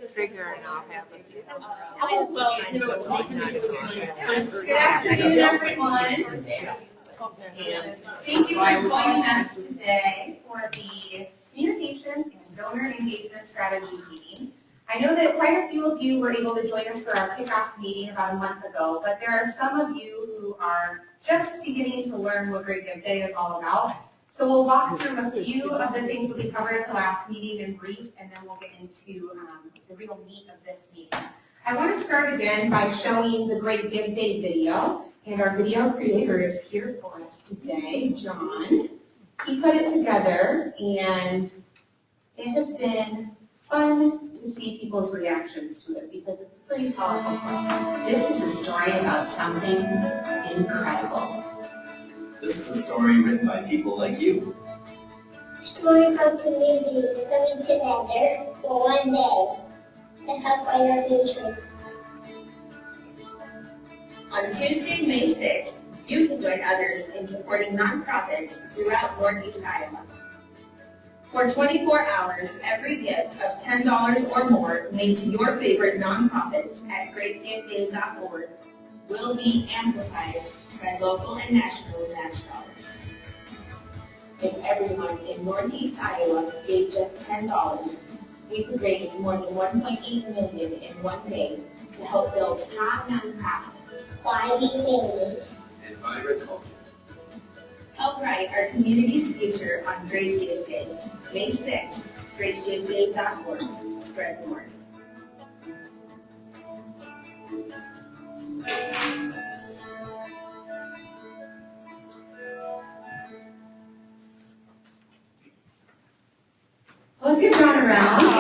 trigger and I'll have it. Good afternoon, everyone. Thank you for joining us today for the Communications and Donor Engagement Strategy meeting. I know that quite a few of you were able to join us for our kickoff meeting about a month ago, but there are some of you who are just beginning to learn what Great Gift Day is all about. So we'll walk through a few of the things that we covered at the last meeting in brief, and then we'll get into the real meat of this meeting. I want to start again by showing the Great Gift Day video, and our video creator is here for us today, John. He put it together, and it has been fun to see people's reactions to it because it's a pretty powerful program. This is a story about something incredible. This is a story written by people like you. A story about communities coming together for one day to help fight our future. On Tuesday, May 6th, you can join others in supporting nonprofits throughout Northeast Iowa. For 24 hours, every gift of $10 or more made to your favorite nonprofits at greatgiftday.org will be amplified by local and national match dollars. If everyone in Northeast Iowa gave just $10, we could raise more than $1.8 million in one day to help build strong nonprofits, Fighting families. And vibrant culture. help write our community's future on Great Gift Day, May 6th, greatgiftday.org. Spread the word. Let's give John a round.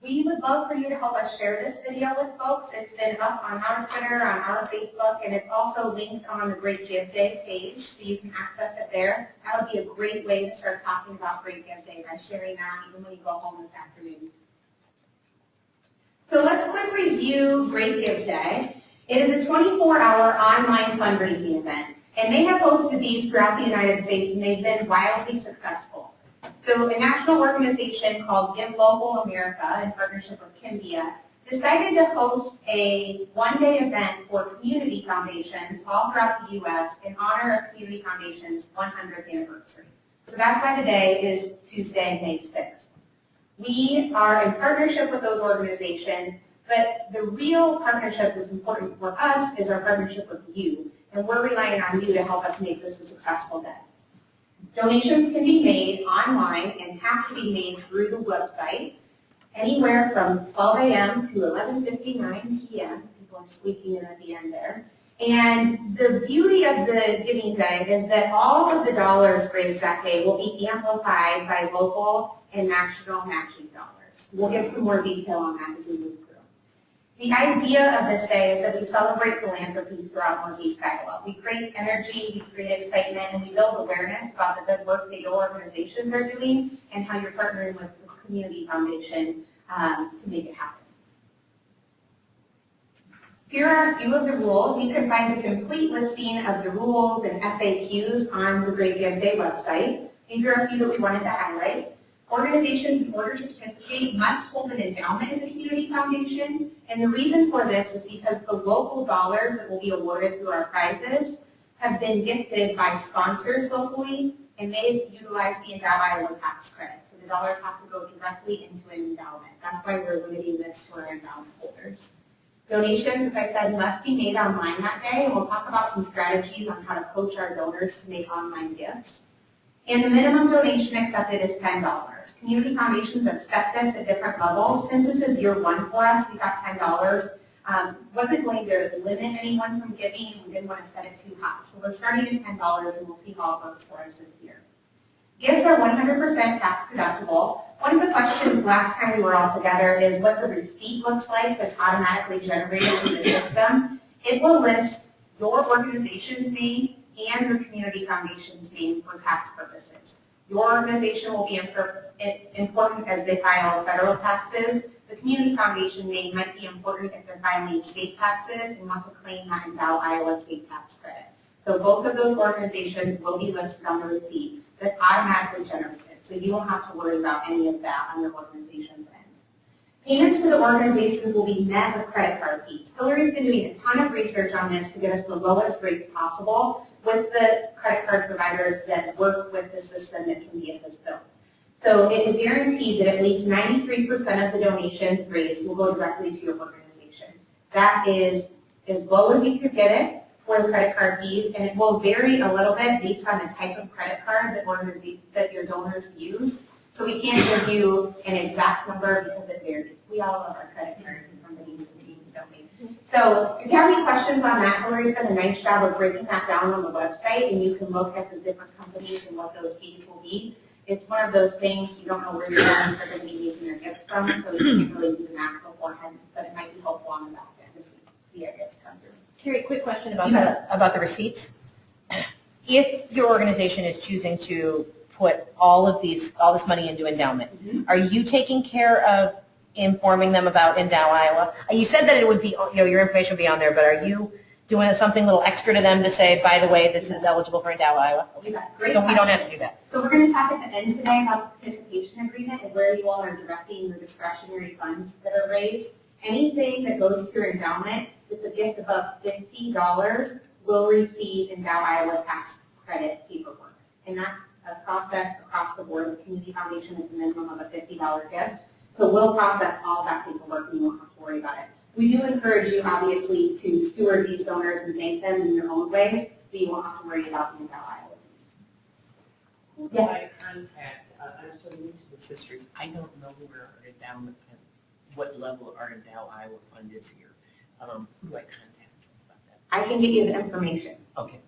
We would love for you to help us share this video with folks. It's been up on our Twitter, on our Facebook, and it's also linked on the Great Gift Day page, so you can access it there. That would be a great way to start talking about Great Gift Day by sharing that even when you go home this afternoon. So let's quick review Great Gift Day. It is a 24-hour online fundraising event, and they have hosted these throughout the United States, and they've been wildly successful. So a national organization called Give Local America, in partnership with Kimbia, decided to host a one-day event for community foundations all throughout the U.S. in honor of Community Foundation's 100th anniversary. So that's why today is Tuesday, May 6th. We are in partnership with those organizations, but the real partnership that's important for us is our partnership with you, and we're relying on you to help us make this a successful day. Donations can be made online and have to be made through the website anywhere from 12 a.m. to 11:59 p.m. People are squeaking in at the end there. And the beauty of the giving day is that all of the dollars raised that day will be amplified by local and national matching dollars. We'll give some more detail on that as we move through. The idea of this day is that we celebrate philanthropy throughout Northeast Iowa. We create energy, we create excitement, and we build awareness about the good work that your organizations are doing and how you're partnering with the Community Foundation to make it happen. Here are a few of the rules. You can find a complete listing of the rules and FAQs on the Great Gift Day website. These are a few that we wanted to highlight. Organizations, in order to participate, must hold an endowment in the Community Foundation, and the reason for this is because the local dollars that will be awarded through our prizes have been gifted by sponsors locally, and they've utilized the Endow Iowa tax credit. So the dollars have to go directly into an endowment. That's why we're limiting this to our endowment holders. Donations, as I said, must be made online that day, and we'll talk about some strategies on how to coach our donors to make online gifts. And the minimum donation accepted is $10. Community foundations have set this at different levels. Since this is year one for us, we got $10. Wasn't going to limit anyone from giving. We didn't want to set it too high. So we're starting at $10, and we'll see how it works for us this year. Gifts are 100% tax deductible. One of the questions last time we were all together is what the receipt looks like that's automatically generated in the system. It will list your organization's name and your Community Foundation's name for tax purposes. Your organization will be important as they file federal taxes. The Community Foundation name might be important if they're filing state taxes and want to claim that Endow Iowa state tax credit. So both of those organizations will be listed on the receipt that's automatically generated. So So you won't have to worry about any of that on your organization's end. Payments to the organizations will be met with credit card fees. Hillary's been doing a ton of research on this to get us the lowest rates possible with the credit card providers that work with the system that can get this built. So it is guaranteed that at least 93% of the donations raised will go directly to your organization. That is as low as you could get it for the credit card fees, and it will vary a little bit based on the type of credit card that your donors use. So we can't give you an exact number because it varies. We all love our credit card companies and names, don't we? So if you have any questions on that, Hillary's done a nice job of breaking that down on the website, and you can look at the different companies and what those fees will be. It's one of those things you don't know where your donors are going to be making their gifts from, so you can't really do the math beforehand, but it might be helpful on the back end as we see our gifts come through. Carrie, quick question about the receipts. If your organization is choosing to put all this money into endowment, are you taking care of informing them about Endow Iowa? You said that it would be, your information would be on there, but are you doing something a little extra to them to say, by the way, this is eligible for Endow Iowa? Great So we don't have to do that. So we're going to talk at the end today about the participation agreement and where you all are directing your discretionary funds that are raised. Anything that goes to your endowment that's a gift above $50 will receive Endow Iowa tax credit paperwork. And that's a process across the board. The Community Foundation is a minimum of a $50 gift. So we'll process all that paperwork and you won't have to worry about it. We do encourage you, obviously, to steward these donors and thank them in your own ways, but you won't have to worry about the Endow Iowa fees. Yes. I contact, I'm so new to the sisters, I don't know where our endowment, what level our Endow Iowa fund is here. Who do I contact about that? I can get you the information. Okay.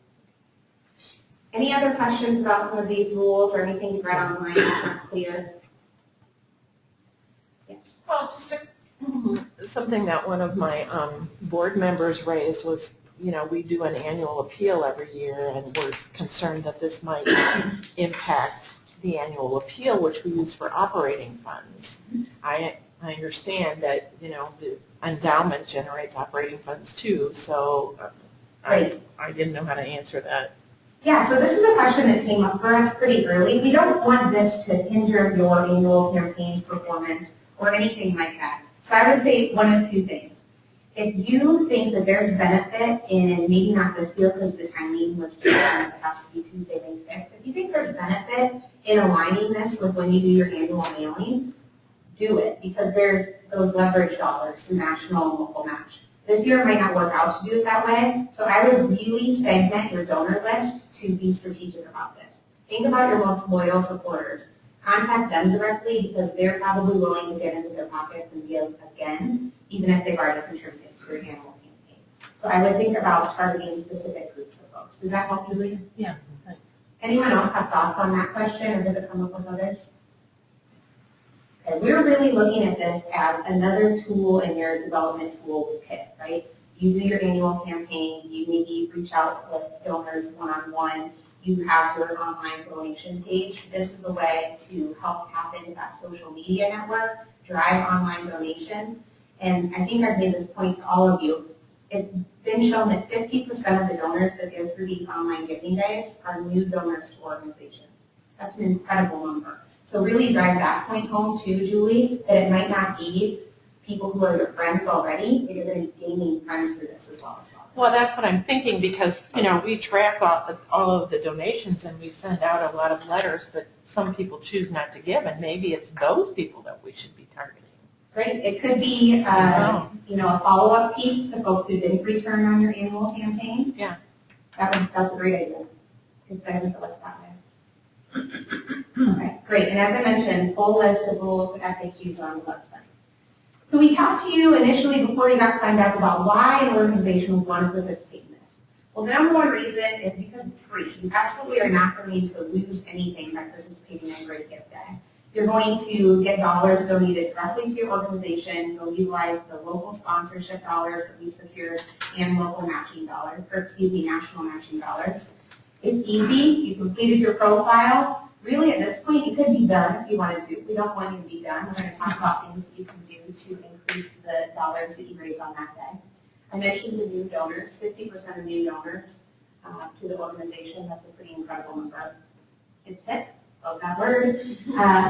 Any other questions about some of these rules or anything you've read online that's not clear? Yes. Well, just something that one of my board members raised was, we do an annual appeal every year, and we're concerned that this might impact the annual appeal, which we use for operating funds. I understand that, the endowment generates operating funds too, so I didn't know how to answer that. Yeah, so this is a question that came up for us pretty early. We don't want this to hinder your annual campaign's performance or anything like that. So I would say one of two things. If you think that there's benefit in, maybe not this year because the timing was different, it has to be Tuesday, May 6th. If you think there's benefit in aligning this with when you do your annual mailing, do it, because there's those leverage dollars to national and local match. This year might not work out to do it that way, so I would really segment your donor list to be strategic about this. Think about your most loyal supporters. Contact them directly because they're probably willing to get into their pockets and give again, even if they've already contributed to your annual campaign. So I would think about targeting specific groups of folks. Does that help, Julie? Yeah, thanks. Anyone else have thoughts on that question, or does it come up with others? Okay, we're really looking at this as another tool in your development toolkit, right? You do your annual campaign, you maybe reach out with donors one-on-one, you have your online donation page. This is a way to help tap into that social media network, drive online donations. And I think I've made this point to all of you. It's been shown that 50% of the donors that go through these online giving days are new donors to organizations. That's an incredible number. So really drive that point home too, Julie, that it might not be people who are your friends already, but you're going to be gaining friends through this as well. Well, that's what I'm thinking because, we track all of the donations and we send out a lot of letters, but some people choose not to give, and maybe it's those people that we should be targeting. Right? It could be, a follow-up piece to folks who didn't return on your annual campaign. Yeah. That's a great idea. Consider the list that way. Okay, great. And as I mentioned, full list of rules and FAQs are on the website. So we talked to you initially before you got signed up about why an organization would want to participate in this. Well, the number one reason is because it's free. You absolutely are not going to lose anything by participating in Great Gift Day. You're going to get dollars donated directly to your organization. You'll utilize the local sponsorship dollars that we secured and local matching dollars, national matching dollars. It's easy. You completed your profile. Really, at this point, you could be done if you wanted to. We don't want you to be done. We're going to talk about things that you can do to increase the dollars that you raise on that day. I mentioned the new donors, 50% of new donors to the organization. That's a pretty incredible number. It's it. about that word,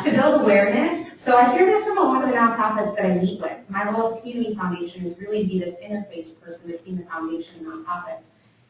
to build awareness. So I hear this from a lot of the nonprofits that I meet with. My role at the Community Foundation is really to be this interface person between the foundation and nonprofits.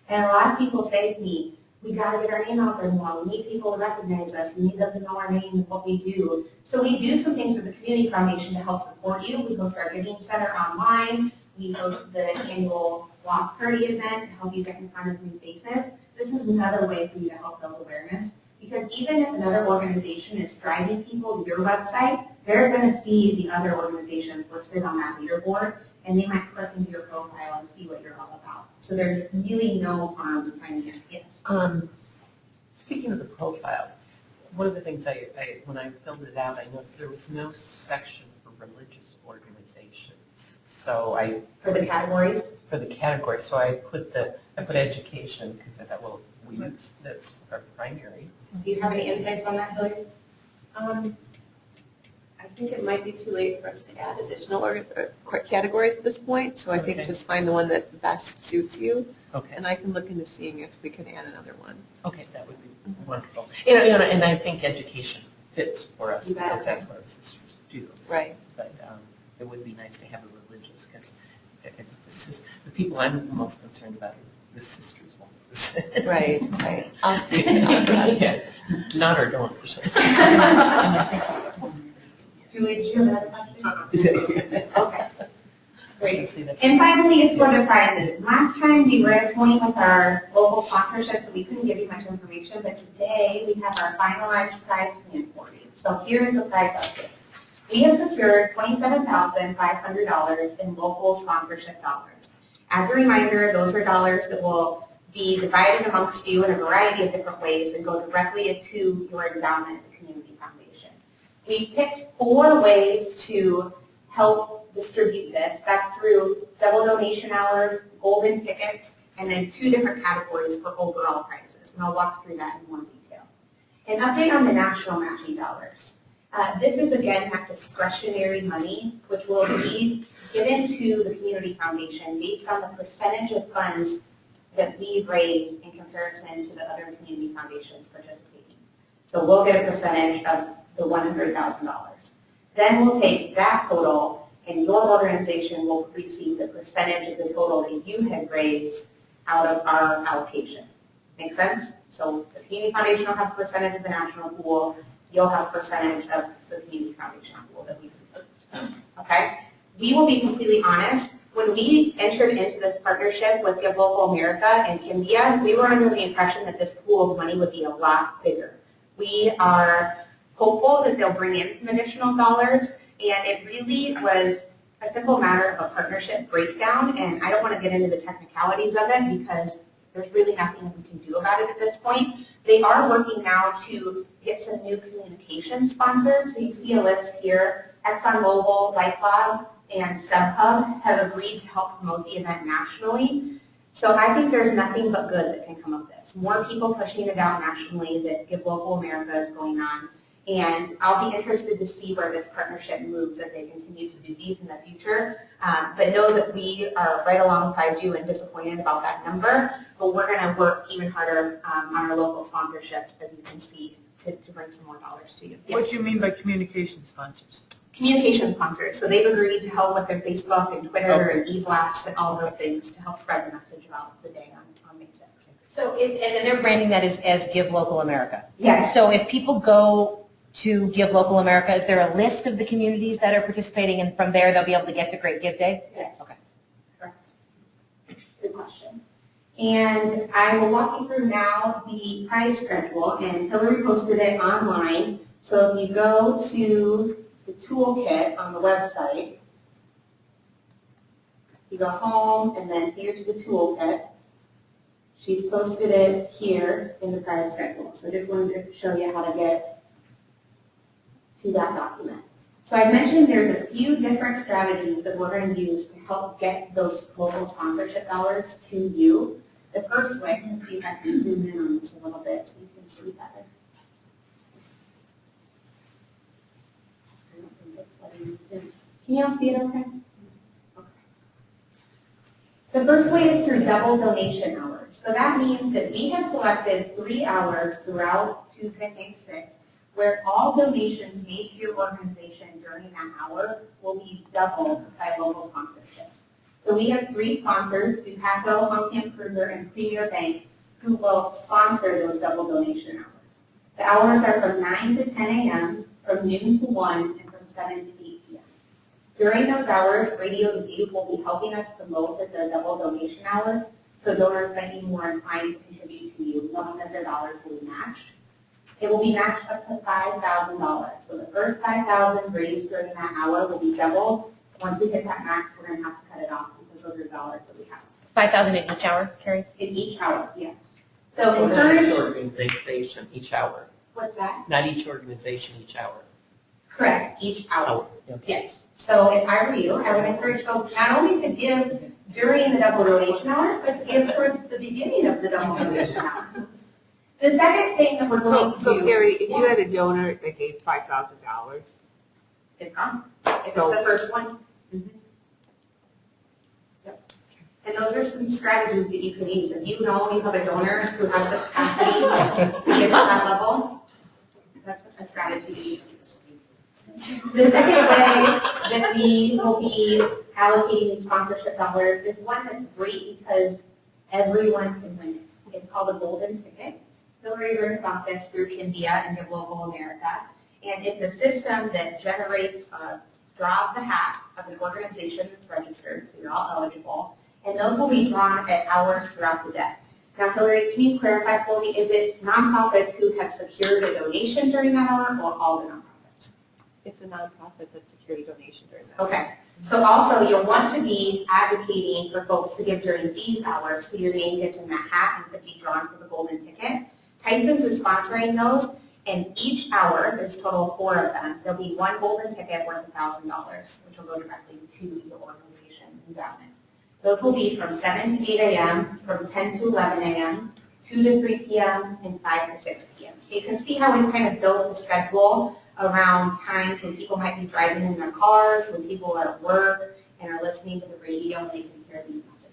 And a lot of people say to me, we got to get our name out there more. We need people to recognize us. We need them to know our name and what we do. So we do some things at the Community Foundation to help support you. We host our Giving Center online. We host the annual block party event to help you get in front of new faces. This is another way for you to help build awareness. Because even if another organization is driving people to your website, they're going to see the other organization listed on that leaderboard, and they might click into your profile and see what you're all about. So there's really no harm in signing in. Yes. Speaking of the profile, one of the things when I filled it out, I noticed there was no section for religious organizations. So For the categories? For the category, so I put education because I thought, well, that's our primary. Do you have any insights on that, Hillary? I think it might be too late for us to add additional categories at this point, so I think Okay. just find the one that best suits you, Okay. and I can look into seeing if we can add another one. Okay, that would be wonderful. And I think education fits for us You bet. because that's what our sisters do. Right. But it would be nice to have a religious because the people I'm most concerned about are the sisters ones. Right, right. I'll see if I can add that. Yeah, not our donors. Julie, do you have another question? Okay. Great. And And finally, it's for the prizes. Last time we were at a point with our local sponsorships, so we couldn't give you much information, but today we have our finalized prize plan for you. So here's the prize update. We have secured $27,500 in local sponsorship dollars. As a reminder, those are dollars that will be divided amongst you in a variety of different ways and go directly to your endowment at the Community Foundation. We picked 4 ways to help distribute this. That's through several donation hours, golden tickets, and then 2 different categories for overall prizes. And I'll walk through that in more detail. An update on the national matching dollars. This is, again, that discretionary money, which will be given to the Community Foundation based on the percentage of funds that we raise in comparison to the other community foundations participating. So we'll get a percentage of the $100,000. Then we'll take that total, and your organization will receive the percentage of the total that you had raised out of our allocation. Make sense? So the Community Foundation will have a percentage of the national pool. You'll have a percentage of the Community Foundation pool that we've received. Okay? We will be completely honest. When we entered into this partnership with Give Local America and Kimbia, we were under the impression that this pool of money would be a lot bigger. We are hopeful that they'll bring in some additional dollars, and it really was a simple matter of a partnership breakdown, and I don't want to get into the technicalities of it because there's really nothing that we can do about it at this point. They are working now to get some new communication sponsors. So you see a list here. ExxonMobil, LifeLab, and SubHub have agreed to help promote the event nationally. So I think there's nothing but good that can come of this. More people pushing it out nationally that Give Local America is going on. And I'll be interested to see where this partnership moves as they continue to do these in the future. But know that we are right alongside you and disappointed about that number. But we're going to work even harder on our local sponsorships, as you can see, to bring some more dollars to you. Yes. What do you mean by communication sponsors? Communication sponsors. So they've agreed to help with their Facebook and Twitter and e-blasts and all those things to help spread the message about the day on May 6th. So, and then they're branding that as Give Local America. Yes. So if people go to Give Local America, is there a list of the communities that are participating, and from there they'll be able to get to Great Give Day? Yes. Okay. Correct. Good question. And I will walk you through now the prize schedule, and Hillary posted it online. So if you go to the toolkit on the website, you go home and then here to the toolkit. She's posted it here in the prize schedule. So I just wanted to show you how to get to that document. So I mentioned there's a few different strategies that we're going to use to help get those local sponsorship dollars to you. The first way, let's see if I can zoom in on this a little bit so you can see better. I don't think it's letting me zoom. Can you all see it okay? Okay. The first way is through double donation hours. So that means that we have selected 3 hours throughout Tuesday, May 6th, where all donations made to your organization during that hour will be doubled by local sponsorships. So we have 3 sponsors, Dupaco, Huntington Kruger, and Premier Bank, who will sponsor those double donation hours. The hours are from 9 to 10 a.m., from noon to 1, and from 7 to 8 p.m. During those hours, Radio Dubuque will be helping us promote the double donation hours, so donors might be more inclined to contribute to you, knowing that their dollars will be matched. It will be matched up to $5,000. So the first $5,000 raised during that hour will be doubled. Once we hit that max, we're going to have to cut it off because those are dollars that we have. $5,000 in each hour, Carrie? In each hour, yes. So Not each encourage, organization each hour. what's that? Not each organization each hour. Correct, each hour. Hour. Okay. Yes. So if I were you, I would encourage folks not only to give during the double donation hour, but to give towards the beginning of the double donation hour. The second thing that we're going to So do, Carrie, if you had a donor that gave $5,000, it's gone. If So- it's the first one. Yep. And those are some strategies that you can use. If you know you have a donor who has the capacity to give at that level, that's a strategy that you can use. The second way that we will be allocating these sponsorship dollars is one that's great because everyone can win it. It's called a golden ticket. Hillary learned about this through India and Give Global America. And it's a system that generates a draw of the hat of an organization that's registered, so you're all eligible. And those will be drawn at hours throughout the day. Now, Hillary, can you clarify for me, is it nonprofits who have secured a donation during that hour or all the nonprofits? it's a nonprofit that secured a donation during that. Okay. So also, you'll want to be advocating for folks to give during these hours so your name gets in that hat and could be drawn for the golden ticket. Tyson's is sponsoring those, and each hour, there's a total of 4 of them, there'll be one golden ticket worth $1,000, which will go directly to your organization's endowment. Those will be from 7 to 8 a.m., from 10 to 11 a.m., 2 to 3 p.m., and 5 to 6 p.m. So you can see how we've kind of built the schedule around times when people might be driving in their cars, when people are at work and are listening to the radio and they can hear these messages.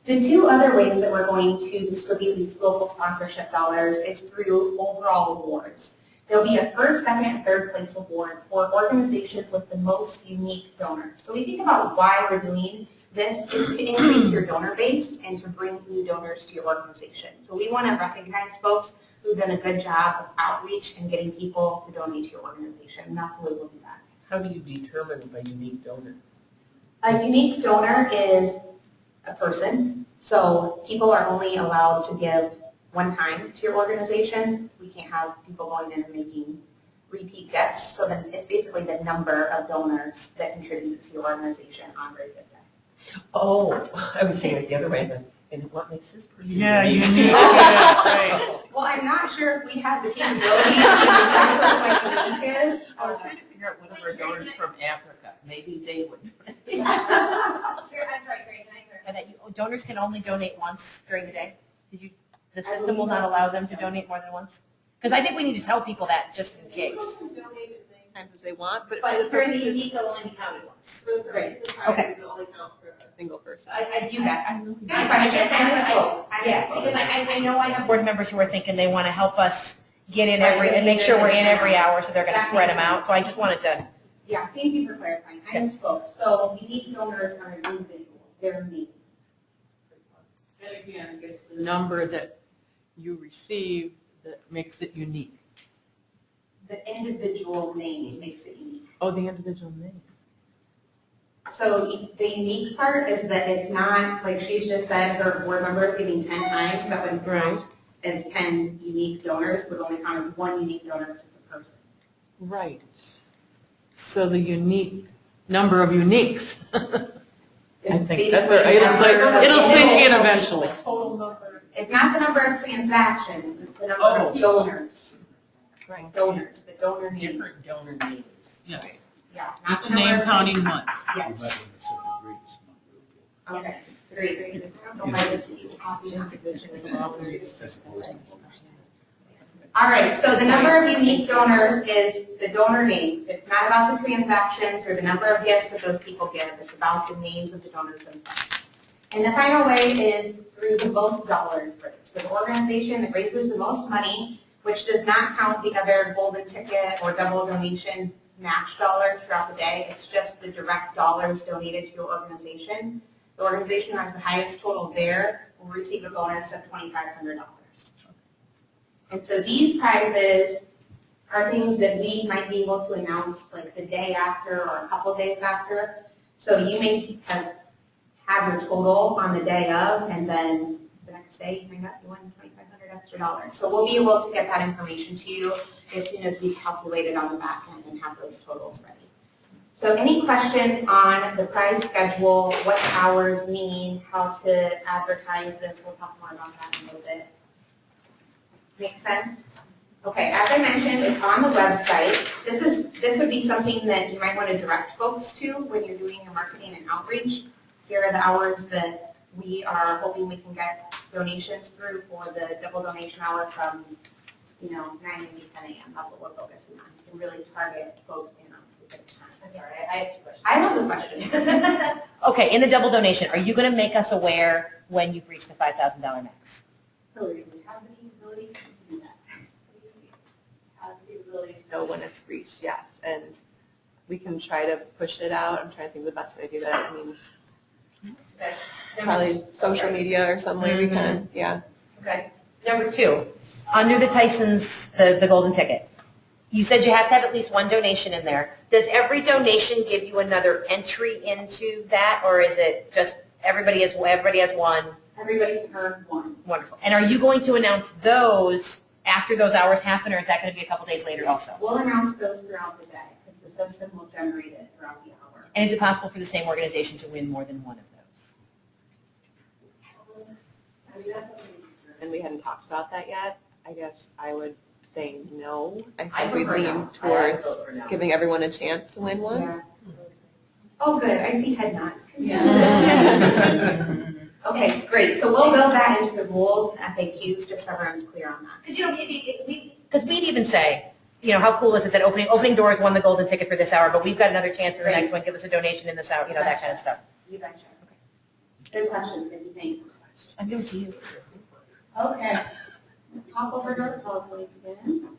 The 2 other ways that we're going to distribute these local sponsorship dollars is through overall awards. There'll be a first, second, and third place award for organizations with the most unique donors. So we think about why we're doing this is to increase your donor base and to bring new donors to your organization. So we want to recognize folks who've done a good job of outreach and getting people to donate to your organization. And that's the way we'll do that. How do you determine a unique donor? A unique donor is a person. So people are only allowed to give one time to your organization. We can't have people going in and making repeat gifts. So then it's basically the number of donors that contribute to your organization on Great Gift Day. Oh, I was saying it the other way, then. And what makes this person? Yeah, unique? unique, yeah, right. Well, I'm not sure if we have the capabilities to decipher what unique is. I was trying to figure out one of our donors from Africa. Maybe they would. I'm sorry, Greg, can I clarify that donors can only donate once during the day? The system will not allow them to donate more than once? Because I think we need to tell people that just in case. People can donate as many times as they want, but But for the unique, they'll only be counted once. for the Great. purposes of Okay. time, it will only count for a single person. I do that. Good question. Yeah, because I know I have board members who are thinking they want to help us get in and make sure we're in every hour, so they're going to spread them out. So I just wanted to. Yeah, thank you for clarifying. I misspoke. So unique donors are an individual. They're me. And again, it's the number that you receive that makes it unique. The individual name makes it unique. Oh, the individual name. So the unique part is that it's not, like she's just said, her board member is giving 10 times. That would count as 10 unique donors. It would only count as one unique donor because it's a person. Right. So the unique, number of uniques. I think that's, it'll sink in eventually. Total number. It's not the number of transactions, it's the number Oh. of donors. Right. Donors, the donor name. Different donor names. Yes. Yeah. not Each the number name of counting transactions. once. Yes. Okay, great. All right, so the number of unique donors is the donor names. It's not about the transactions or the number of gifts that those people give. It's about the names of the donors themselves. And the final way is through the most dollars raised. So the organization that raises the most money which does not count the other golden ticket or double donation match dollars throughout the day. It's just the direct dollars donated to your organization. The organization who has the highest total there will receive a bonus of $2,500. And so these prizes are things that we might be able to announce like the day after or a couple days after. So you may have your total on the day of, and then the next day you may not win $2,500 extra dollars. So we'll be able to get that information to you as soon as we calculate it on the back end and have those totals ready. So any questions on the prize schedule, what hours mean, how to advertise this? We'll talk more about that in a little bit. Make sense? Okay, as I mentioned, it's on the website. This would be something that you might want to direct folks to when you're doing your marketing and outreach. Here are the hours that we are hoping we can get donations through for the double donation hour from 9 a.m. to 10 a.m. That's what we're focusing on. You can really target folks in on specific times. I'm sorry, I have two questions. I love this question. Okay, in the double donation, are you going to make us aware when you've reached the $5,000 max? So we have the capability to do that. Has the ability to know when it's reached, yes, and we can try to push it out. I'm trying to think of the best way to do that. I mean, Okay. probably social media or some way we can, yeah. Okay. Number two, under the Tyson's, the golden ticket, you said you have to have at least one donation in there. Does every donation give you another entry into that, or is it just everybody has one? Everybody can earn one. Wonderful. And are you going to announce those after those hours happen, or is that going to be a couple days later also? We'll announce those throughout the day because the system will generate it throughout the hour. And is it possible for the same organization to win more than one of those? I mean, that's something, and we hadn't talked about that yet. I guess I would say no. I think we lean towards giving everyone a chance to win one. Yeah. Oh, good. I see head nods. Yeah. Okay, great. So we'll build that into the rules and FAQs just so everyone's clear on that. Because we'd even say, how cool is it that opening doors won the golden ticket for this hour, but we've got another chance in the next one, give us a donation in this hour, that kind of stuff. You betcha. Okay. Good questions, what do you think? I'm new to you. Okay. Hop over to our PowerPoint again.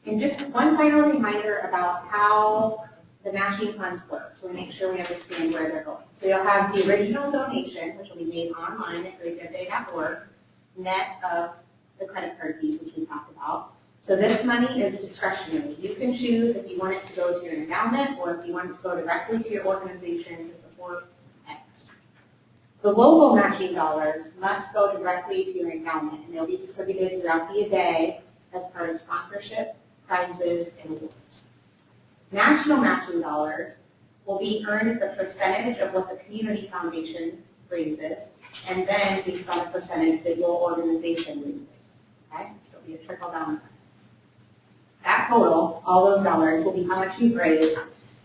And just one final reminder about how the matching funds work, so we make sure we understand where they're going. So you'll have the original donation, which will be made online at greatgoodday.org, net of the credit card fees, which we talked about. So this money is discretionary. You can choose if you want it to go to your endowment or if you want it to go directly to your organization to support X. The local matching dollars must go directly to your endowment, and they'll be distributed throughout the day as part of sponsorship, prizes, and awards. National matching dollars will be earned as a percentage of what the community foundation raises, and then based on the percentage that your organization raises. Okay? There'll be a trickle-down effect. That total, all those dollars, will be how much you've raised,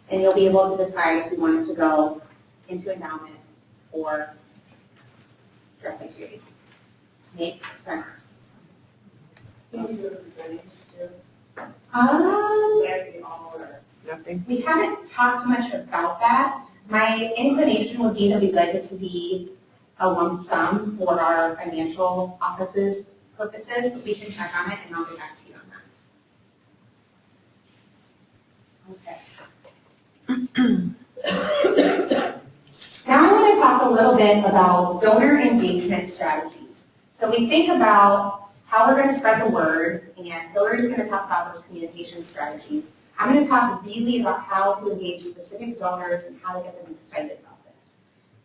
and you'll be able to decide if you want it to go into endowment or directly to your agency. Make sense? Nothing. We haven't talked much about that. My inclination would be that we'd like it to be a lump sum for our financial office's purposes, but we can check on it and I'll get back to you on that. Okay. Now I want to talk a little bit about donor engagement strategies. So we think about how we're going to spread the word, and Hillary's going to talk about those communication strategies. I'm going to talk really about how to engage specific donors and how to get them excited about this.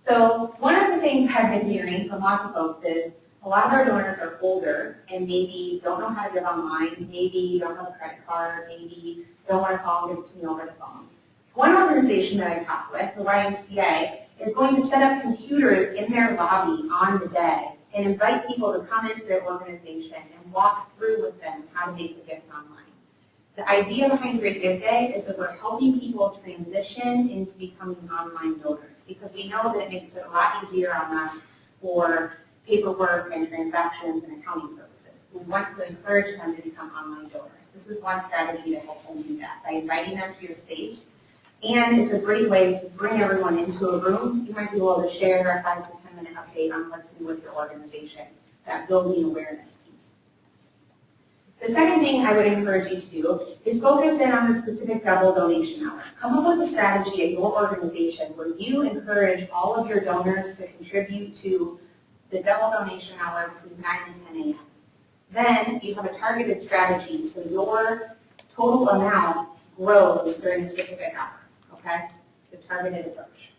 So one of the things I've been hearing from lots of folks is a lot of our donors are older and maybe don't know how to give online, maybe don't have a credit card, maybe don't want to call and give it to me over the phone. One organization that I talked with, the YMCA, is going to set up computers in their lobby on the day and invite people to come into their organization and walk through with them how to make the gift online. The idea behind Great Gift Day is that we're helping people transition into becoming online donors because we know that it makes it a lot easier on us for paperwork and transactions and accounting purposes. We want to encourage them to become online donors. This is one strategy to help them do that, by inviting them to your space. And it's a great way to bring everyone into a room. You might be able to share a 5 to 10 minute update on what's new with your organization. that building awareness piece. The second thing I would encourage you to do is focus in on the specific double donation hour. Come up with a strategy at your organization where you encourage all of your donors to contribute to the double donation hour between 9 and 10 a.m. Then you have a targeted strategy so your total amount grows during a specific hour, okay? It's a targeted approach.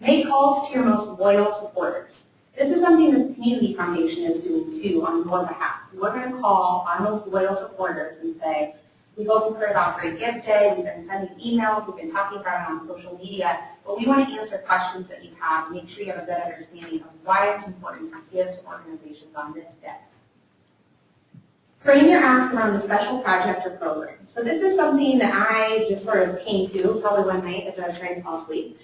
Make calls to your most loyal supporters. This is something that the Community Foundation is doing too on your behalf. We're going to call our most loyal supporters and say, we hope you've heard about Great Gift Day, we've been sending emails, we've been talking about it on social media, but we want to answer questions that you have, make sure you have a good understanding of why it's important to give to organizations on this day. Frame your ask around a special project or program. So this is something that I just sort of came to probably one night as I was trying to fall asleep.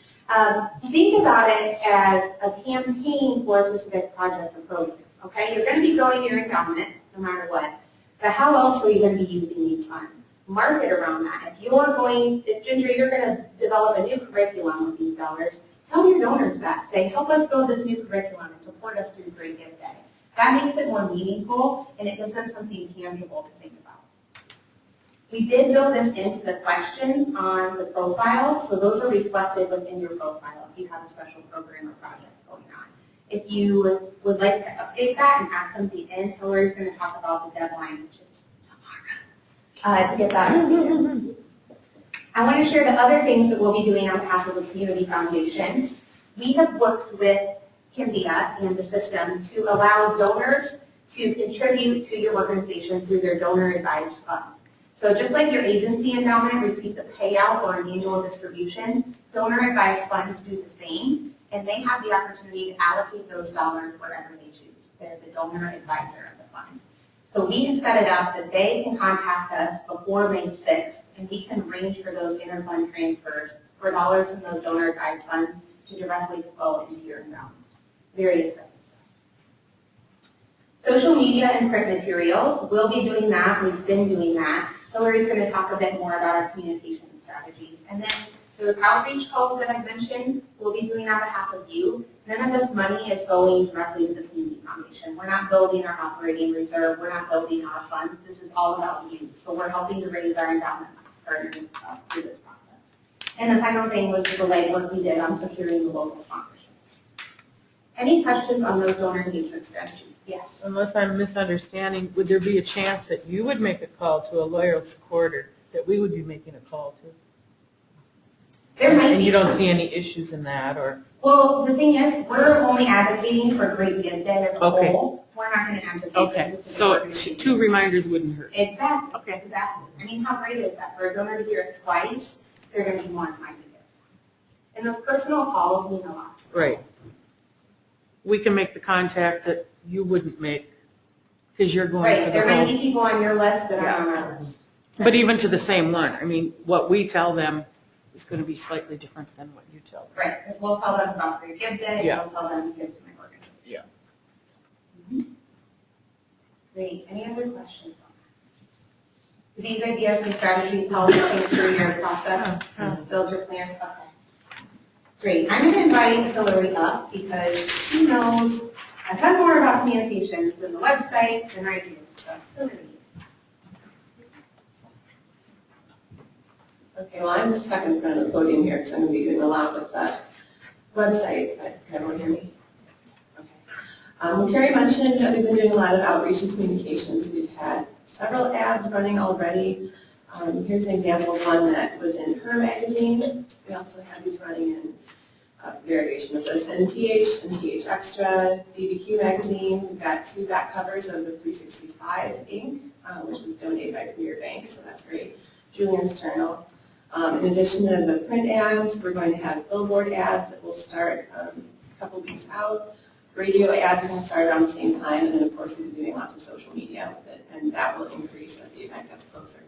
Think about it as a campaign for a specific project or program. Okay, you're going to be growing your endowment no matter what, but how else are you going to be using these funds? Market around that. If Ginger, you're going to develop a new curriculum with these dollars, tell your donors that. Say, help us build this new curriculum and support us through Great Gift Day. That makes it more meaningful and it gives them something tangible to think about. We did build this into the questions on the profile, so those are reflected within your profile if you have a special program or project going on. If you would like to update that and add something in, Hillary's going to talk about the deadline, which is tomorrow, to get that updated. I want to share the other things that we'll be doing on behalf of the Community Foundation. We have worked with Candia and the system to allow donors to contribute to your organization through their donor advised fund. So just like your agency endowment receives a payout or an annual distribution, donor advised funds do the same, and they have the opportunity to allocate those dollars wherever they choose. They're the donor advisor of the fund. So we have set it up that they can contact us before May 6th, and we can arrange for those inter-fund transfers for dollars from those donor advised funds to directly flow into your endowment. Very exciting stuff. Social media and print materials, we'll be doing that. We've been doing that. Hillary's going to talk a bit more about our communication strategies. And then those outreach calls that I mentioned, we'll be doing on behalf of you. None of this money is going directly to the Community Foundation. We're not building our operating reserve. We're not building our funds. This is all about you. So we're helping to raise our endowment partners through this process. And the final thing was the legwork we did on securing the local sponsorships. Any questions on those donor engagement strategies? Yes. Unless I'm misunderstanding, would there be a chance that you would make a call to a loyal supporter that we would be making a call to? There might and be you don't see any issues in that, or? Well, the thing is, we're only advocating for Great Gift Day as a whole. We're not going to advocate for specific So organizations. 2 reminders wouldn't hurt. Exactly. Okay. Exactly. I mean, how great is that? For a donor to hear it twice, they're going to be more inclined to give. And those personal calls mean a lot. Right. We can make the contact that you wouldn't make because you're going Right. for There the might whole. be people on your list that aren't on our list. But even to the same one, I mean, what we tell them is going to be slightly different than what you tell them. Right. Because we'll tell them about Great Gift Day. Yeah. We'll tell them to give to my organization. Yeah. Great. Any other questions on that? Do these ideas and strategies help you think through your process, build your plan? Okay. Great. I'm going to invite Hillary up because she knows a ton more about communications than the website than I do. So, Hillary. Okay, well, I'm stuck in front of the podium here because I'm going to be doing a lot with that website, but can everyone hear me? Okay. Carrie mentioned that we've been doing a lot of outreach and communications. We've had several ads running already. Here's an example of one that was in her magazine. We also have these running in variation of this in TH and TH Extra, DBQ magazine. We've got 2 back covers of the 365 ink, which was donated by Premier Bank, so that's great. Julian's Journal. In addition to the print ads, we're going to have billboard ads that will start a couple weeks out. Radio ads are going to start around the same time, and then of course we'll be doing lots of social media with it, and that will increase as the event gets closer.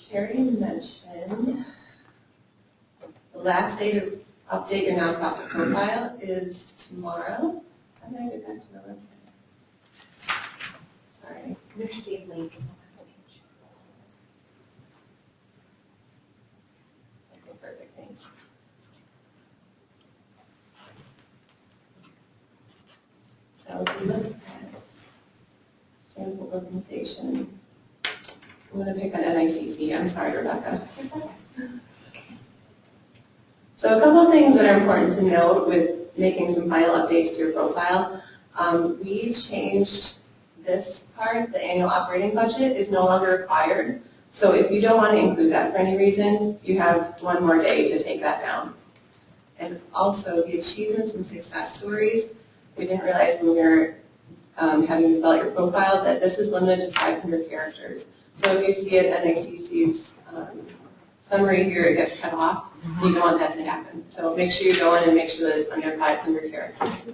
Carrie mentioned the last day to update your nonprofit profile is tomorrow. How did I get back to the website? Sorry. There should be a link. Okay, perfect, thanks. organization. I'm going to pick on NICC. I'm sorry, Rebecca. So a couple of things that are important to note with making some final updates to your profile. We changed this part, the annual operating budget is no longer required. So if you don't want to include that for any reason, you have one more day to take that down. And also the achievements and success stories, we didn't realize when we were having you fill out your profile that this is limited to 500 characters. So if you see it at NICC's summary here, it gets cut off. You don't want that to happen. So make sure you go in and make sure that it's under 500 characters.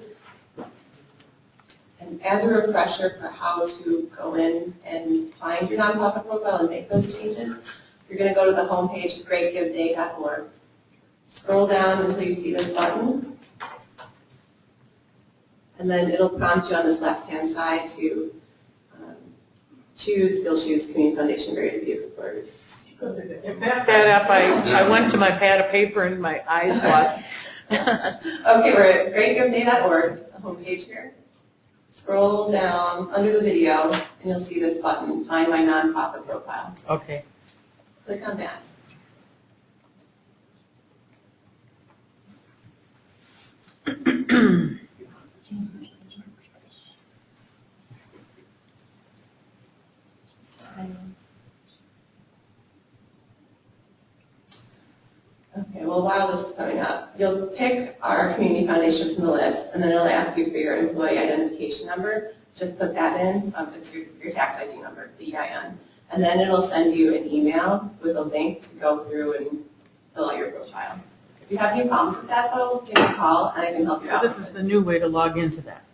And as a refresher for how to go in and find your nonprofit profile and make those changes, you're going to go to the homepage of greatgiveday.org. Scroll down until you see this button, and then it'll prompt you on this left-hand side to you'll choose Community Foundation Greater Beaufort Forest. You backed that up, I went to my pad of paper and my eyes lost. Okay, we're at greatgiveday.org, the homepage here. Scroll down under the video, and you'll see this button, Find My Nonprofit Profile. Okay. Click on that. Okay, well, while this is coming up, you'll pick our community foundation from the list, and then it'll ask you for your employee identification number. Just put that in. It's your tax ID number, the EIN. And then it'll send you an email with a link to go through and fill out your profile. If you have any problems with that, though, give me a call, and I can help you out. So this is the new way to log into that,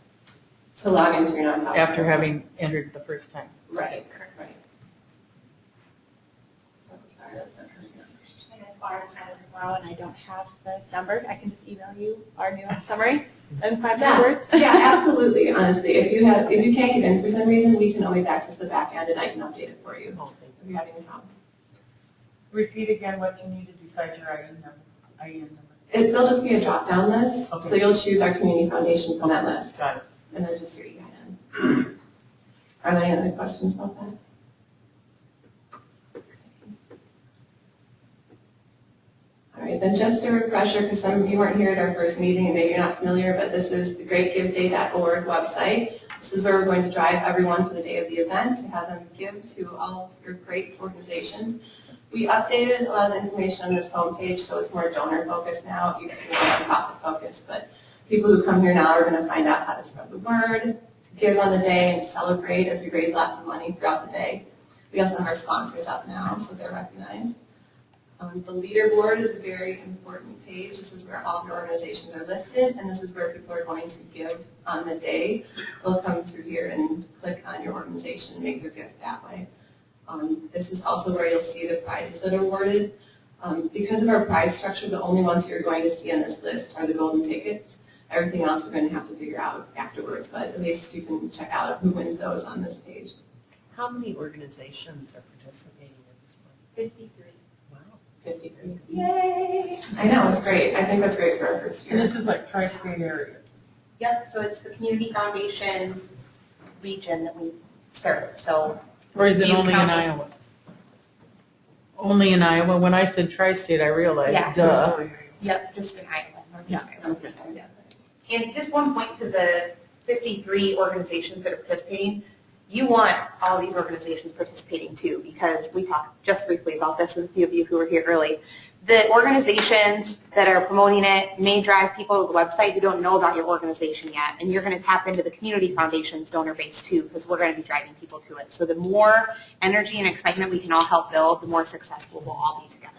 To log into your nonprofit. after having entered the first time. Right, right. So, sorry, that's not coming up. And if ours out tomorrow and I don't have the number, I can just email you our new summary in 500 words. Yeah, absolutely, honestly. If you can't get in for some reason, we can always access the back end and I can update it for you if you're having a problem. Repeat again what you needed besides your IN number. There'll just be a drop-down list, Okay. so you'll choose our community foundation from that list, Got it. and then just your EIN. Are there any other questions about that? All right, then just a refresher, because some of you weren't here at our first meeting and maybe you're not familiar, but this is the greatgiveday.org website. This is where we're going to drive everyone for the day of the event to have them give to all of your great organizations. We updated a lot of the information on this homepage, so it's more donor focused now. It used to be more nonprofit focused, but people who come here now are going to find out how to spread the word, to give on the day, and celebrate as we raise lots of money throughout the day. We also have our sponsors up now, so they're recognized. The leaderboard is a very important page. This is where all of your organizations are listed, and this is where people are going to give on the day. They'll come through here and click on your organization and make their gift that way. This is also where you'll see the prizes that are awarded. Because of our prize structure, the only ones you're going to see on this list are the golden tickets. Everything else we're going to have to figure out afterwards, but at least you can check out who wins those on this page. How many organizations are participating in this one? 53. Wow. 53. Yay! I know, it's great. I think that's great for our first And year. this is like tri-state area. Yep, so it's the community foundations region that we serve, so. Or is it Butte only in County. Iowa? Only in Iowa? When I said tri-state, I realized, Yeah. duh. Yep, just in Iowa, northeast Yeah. Iowa. And just one point to the 53 organizations that are participating, you want all these organizations participating too, because we talked just briefly about this with a few of you who were here early. The organizations that are promoting it may drive people to the website who don't know about your organization yet, and you're going to tap into the community foundation's donor base too, because we're going to be driving people to it. So the more energy and excitement we can all help build, the more successful we'll all be together.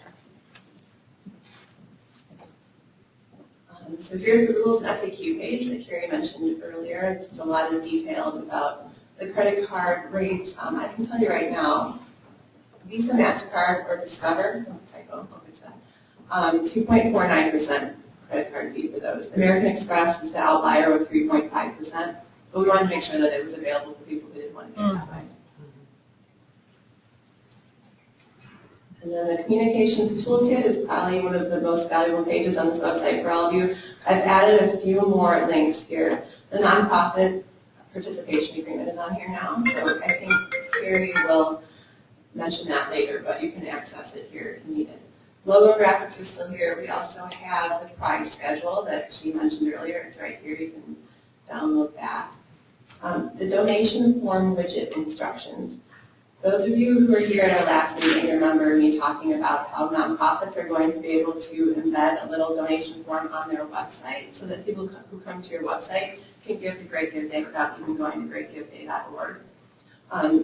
So here's the rules and FAQ page that Carrie mentioned earlier. This is a lot of details about the credit card rates. I can tell you right now, Visa, MasterCard, or Discover, 2.49% credit card fee for those. American Express is the outlier with 3.5%, but we wanted to make sure that it was available for people who didn't want to pay that way. And then the communications toolkit is probably one of the most valuable pages on this website for all of you. I've added a few more links here. The nonprofit participation agreement is on here now, so I think Carrie will mention that later, but you can access it here if you need it. Logo graphics are still here. We also have the prize schedule that she mentioned earlier. It's right here. You can download that. The donation form widget instructions. Those of you who were here at our last meeting remember me talking about how nonprofits are going to be able to embed a little donation form on their website so that people who come to your website can give to Great Give Day without even going to greatgiveday.org.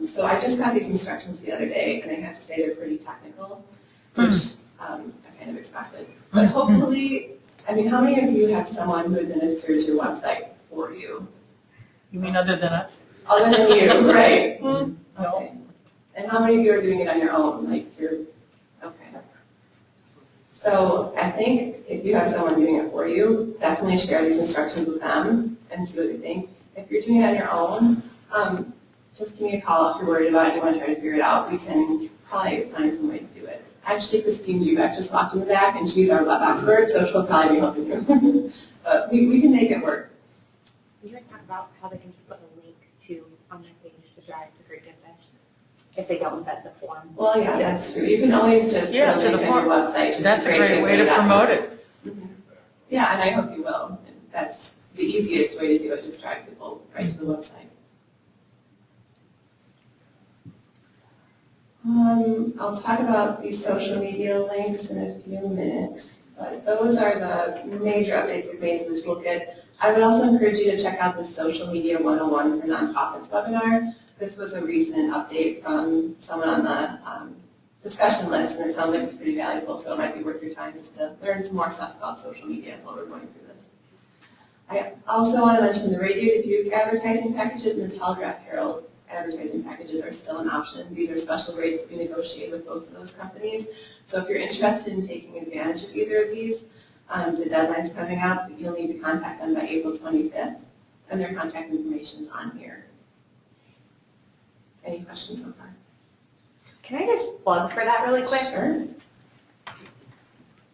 So I just got these instructions the other day, and I have to say they're pretty technical, which I kind of expected. But hopefully, I mean, how many of you have someone who administers your website for you? You mean other than us? Other than you, right? Okay. And how many of you are doing it on your own? Like you're, okay. So I think if you have someone doing it for you, definitely share these instructions with them and see what they think. If you're doing it on your own, just give me a call if you're worried about it, you want to try to figure it out. We can probably find some way to do it. Actually, Christine Jubek just walked in the back, and she's our web expert, so she'll probably be helping you. But we can make it work. You can talk about how they can just put a link to on their page to drive to Great Give Day if they don't embed the form. Well, yeah, that's true. You can always just put a link on your website. Just That's a great way to promote it. Yeah, and I hope you will. That's the easiest way to do it, just drive people right to the website. I'll talk about these social media links in a few minutes, but those are the major updates we've made to the toolkit. I would also encourage you to check out the Social Media 101 for Nonprofits webinar. This was a recent update from someone on the discussion list, and it sounds like it's pretty valuable, so it might be worth your time just to learn some more stuff about social media while we're going through this. I also want to mention the Radio Dubuque advertising packages and the Telegraph Herald advertising packages are still an option. These are special rates that we negotiate with both of those companies. So if you're interested in taking advantage of either of these, the deadline's coming up. You'll need to contact them by April 25th, and their contact information is on here. Any questions so far? Can I just plug for that really quick? Sure.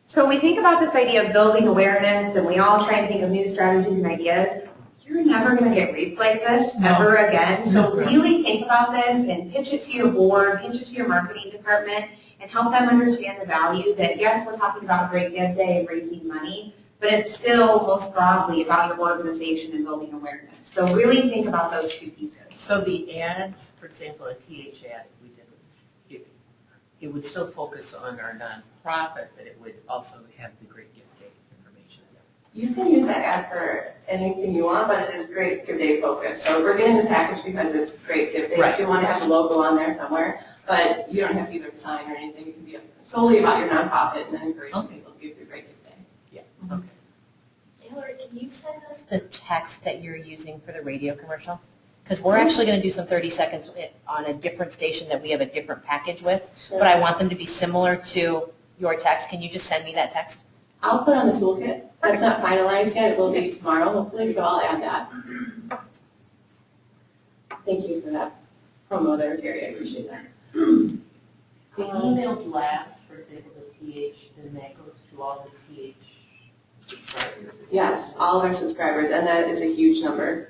So when we think about this idea of building awareness, and we all try and think of new strategies and ideas, you're never going to get rates like this ever again. So really think about this and pitch it to your board, pitch it to your marketing department, and help them understand the value that, yes, we're talking about Great Give Day and raising money, but it's still most broadly about your organization and building awareness. So really think about those two pieces. So the ads, for example, a TH ad, if we did it would still focus on our nonprofit, but it would also have the Great Give Day information in it. You can use that ad for anything you want, but it is Great Give Day focused. So we're getting the package because it's Great Give Day, Right. so you want to have the logo on there somewhere, but you don't have to either design or anything. It can be solely about your nonprofit and then encouraging people to give through Great Give Day. Yeah, okay. Taylor, can you send us the text that you're using for the radio commercial? Because we're actually going to do some 30 seconds on a different station that we have a different package with, Sure. but I want them to be similar to your text. Can you just send me that text? I'll put it on the toolkit. That's not finalized yet. It will be tomorrow, hopefully, so I'll add that. Thank you for that promo there, Gary. I appreciate that. The email blast, for example, the TH, then that goes to all the TH subscribers. Yes, all of our subscribers, and that is a huge number.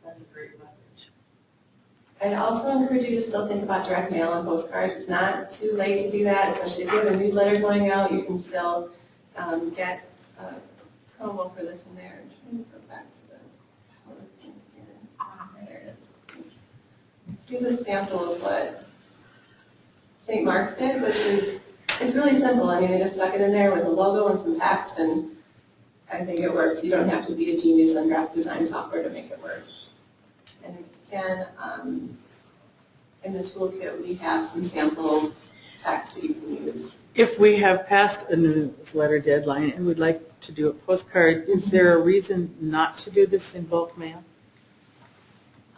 That's a great leverage. I'd also encourage you to still think about direct mail and postcards. It's not too late to do that, especially if you have a newsletter going out. You can still get a promo for this in there. I'm trying to go back to the PowerPoint here. There it is. Here's a sample of what St. Mark's did, which is, it's really simple. I mean, they just stuck it in there with a logo and some text, and I think it works. You don't have to be a genius on graphic design software to make it work. And again, in the toolkit, we have some sample text that you can use. If we have passed a newsletter deadline and would like to do a postcard, is there a reason not to do this in bulk mail?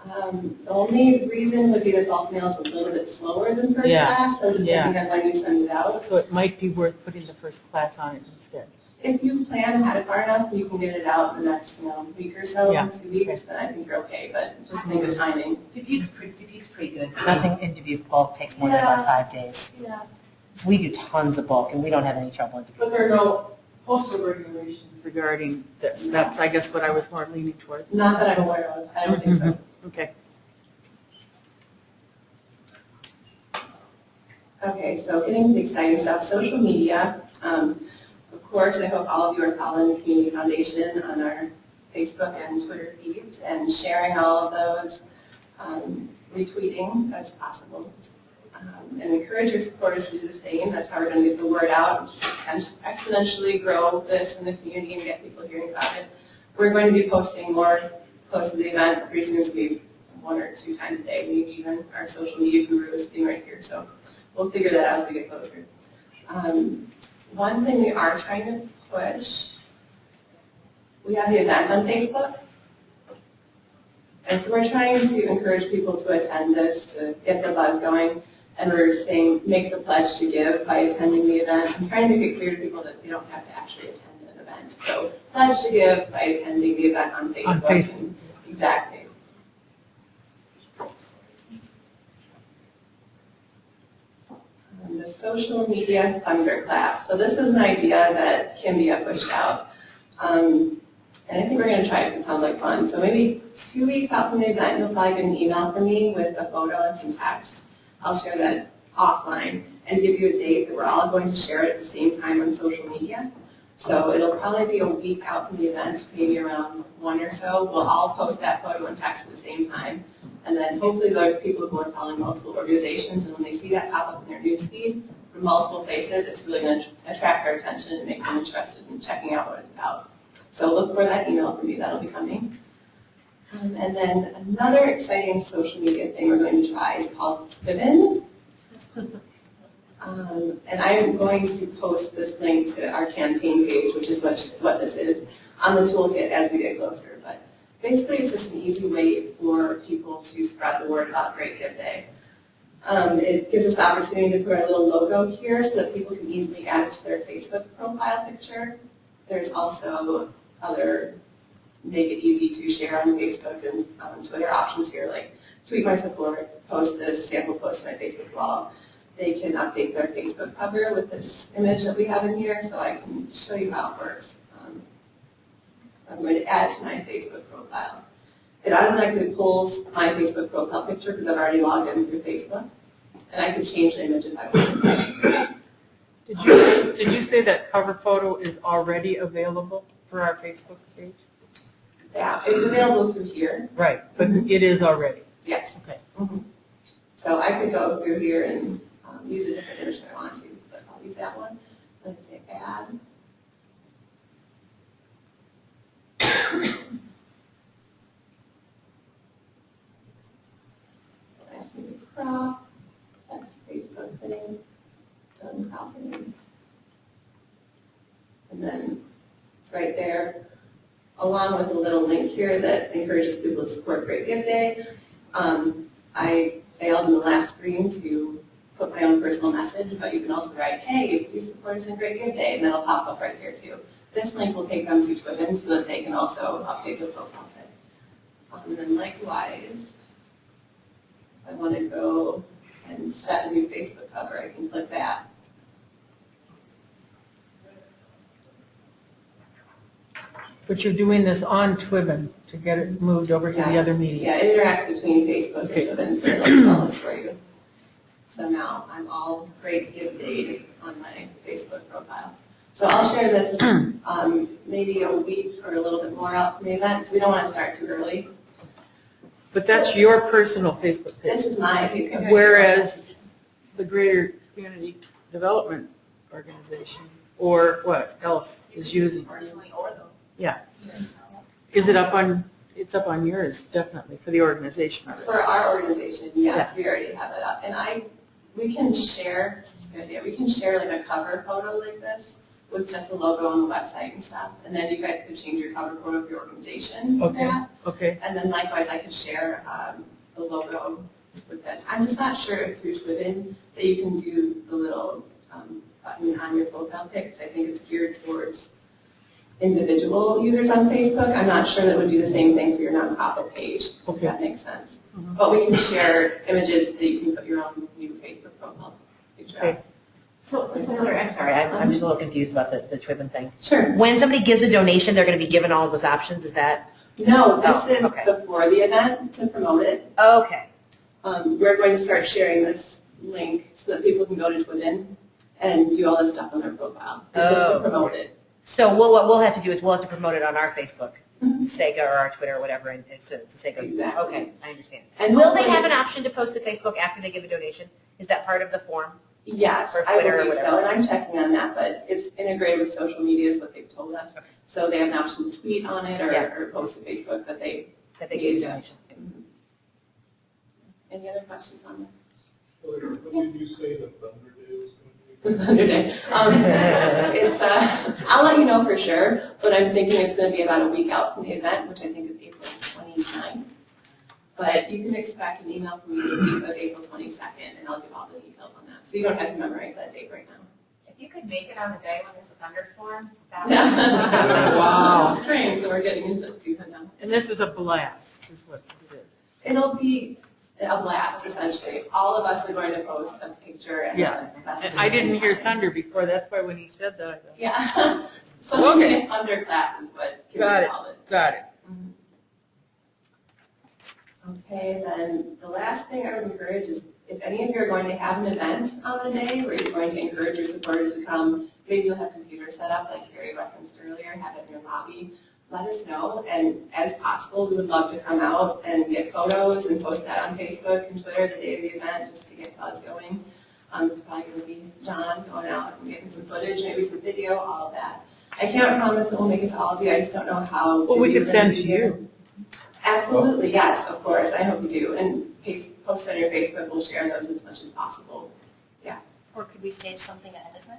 The only reason would be that bulk mail is a little bit slower than first class, so depending on when you send it out. So it might be worth putting the first class on it instead. If you plan ahead far enough, you can get it out in the next week or so, Yeah. 2 weeks, then I think you're okay, but just think of timing. Dubuque's pretty good. Nothing in Dubuque bulk takes more than about 5 days. Yeah. So we do tons of bulk, and we don't have any trouble in But Dubuque. there are no postal regulations regarding this? That's, I guess, what I was more leaning toward. Not that I'm aware of, I don't think so. Okay. Okay, so getting to the exciting stuff, social media. Of course, I hope all of you are following the Community Foundation on our Facebook and Twitter feeds and sharing all of those, retweeting as possible. And encourage your supporters to do the same. That's how we're going to get the word out and just exponentially grow this in the community and get people hearing about it. We're going to be posting more close to the event pretty soon, as we 1 or 2 times a day, maybe even our social media guru is sitting right here. So we'll figure that out as we get closer. One thing we are trying to push, we have the event on Facebook. And so we're trying to encourage people to attend this, to get the buzz going. And we're saying, make the pledge to give by attending the event. I'm trying to make it clear to people that they don't have to actually attend an event. So pledge to give by attending the event on Facebook. On Facebook. Exactly. The social media thunderclap. So this is an idea that Kimbia pushed out. And I think we're going to try it because it sounds like fun. So maybe 2 weeks out from the event, you'll probably get an email from me with a photo and some text. I'll share that offline and give you a date that we're all going to share it at the same time on social media. So it'll probably be a week out from the event, maybe around 1 or so. We'll all post that photo and text at the same time. And then hopefully there's people who are following multiple organizations, and when they see that pop up in their newsfeed from multiple faces, it's really going to attract their attention and make them interested in checking out what it's about. So look for that email from me. That'll be coming. And then another exciting social media thing we're going to try is called Pivot. And I'm going to post this link to our campaign page, which is what this is, on the toolkit as we get closer. But basically, it's just an easy way for people to spread the word about Great Gift Day. It gives us the opportunity to put our little logo here so that people can easily add it to their Facebook profile picture. There's also other make it easy to share on Facebook and Twitter options here, like tweet my support, post this sample post to my Facebook wall. They can update their Facebook cover with this image that we have in here, so I can show you how it works. So I'm going to add it to my Facebook profile. It automatically pulls my Facebook profile picture because I've already logged in through Facebook, and I can change the image if I wanted to. Did you say that cover photo is already available for our Facebook page? Yeah, it's available through here. Right, but it is already. Yes. Okay. So I could go through here and use a different image if I want to, but I'll use that one. Let's say add. Ask me to crop. That's Facebook thing. Done cropping. And then it's right there, along with a little link here that encourages people to support Great Gift Day. I failed in the last screen to put my own personal message, but you can also write, hey, please support us in Great Gift Day, and that'll pop up right here too. This link will take them to Twitter so that they can also update their profile pic. And then likewise, if I want to go and set a new Facebook cover, I can click that. But you're doing this on Twibbon to get it moved over to the other media. Yeah, it interacts between Facebook and Twibbon, so it'll tell us for you. So now I'm all Great Gift Day on my Facebook profile. So I'll share this maybe a week or a little bit more out from the event, because we don't want to start too early. But that's your personal Facebook page. This is my Facebook page. Whereas the Greater Community Development Organization, or what else is using? Personally or though. Yeah. Is it up on, it's up on yours, definitely, for the organization already. For our organization, yes, we already have it up. And we can share, this is a good idea, we can share like a cover photo like this with just the logo on the website and stuff. And then you guys could change your cover photo of your organization to that. Okay. And then likewise, I could share the logo with this. I'm just not sure if through Twibbon that you can do the little button on your profile pic, because I think it's geared towards individual users on Facebook. I'm not sure that would do the same thing for your nonprofit page, if that makes sense. But we can share images that you can put your own new Facebook profile picture on. So, I'm sorry, I'm just a little confused about the Twibbon thing. Sure. When somebody gives a donation, they're going to be given all of those options, is that? No, this is okay. before the event to promote it. Okay. We're going to start sharing this link so that people can go to Twibbon and do all this stuff on their profile. It's just to promote it. So what we'll have to do is we'll have to promote it on our Facebook, Sega, or our Twitter or whatever, and so Sega. Exactly. Okay, I understand. And Will they have an option to post to Facebook after they give a donation? Is that part of the form? Yes, Or I Twitter or believe so, whatever. and I'm checking on that, but it's integrated with social media is what they've told us. Okay. So they have an option to tweet on it or, Yeah. or post to Facebook that they Give a donation. Any other questions on this? What did you say the Thunder Day was going to be? The Thunder Day. I'll let you know for sure, but I'm thinking it's going to be about a week out from the event, which I think is April 29th. But you can expect an email from me the week of April 22nd, and I'll give all the details on that. So you don't have to memorize that date right now. If you could make it on the day when there's a thunderstorm, that Wow. It's spring, so we're getting into the season now. And this is a blast, is what it is. It'll be a blast, essentially. All of us are going to post a picture and Yeah. And I didn't hear thunder before, that's why when he said that, I thought, Yeah. So Okay. thunderclap is what Got Karen it. called it. got it. Okay, then the last thing I would encourage is if any of you are going to have an event on the day where you're going to encourage your supporters to come, maybe you'll have computers set up like Carrie referenced earlier, have it in your lobby, let us know. And as possible, we would love to come out and get photos and post that on Facebook and Twitter the day of the event just to get buzz going. It's probably going to be John going out and getting some footage, maybe some video, all of that. I can't promise it will make it to all of you. I just don't know how. Well, we busy could we're gonna send be to here. you. Absolutely, yes, of course. I hope you do. And post on your Facebook. We'll share those as much as possible. Or could we stage something ahead of time?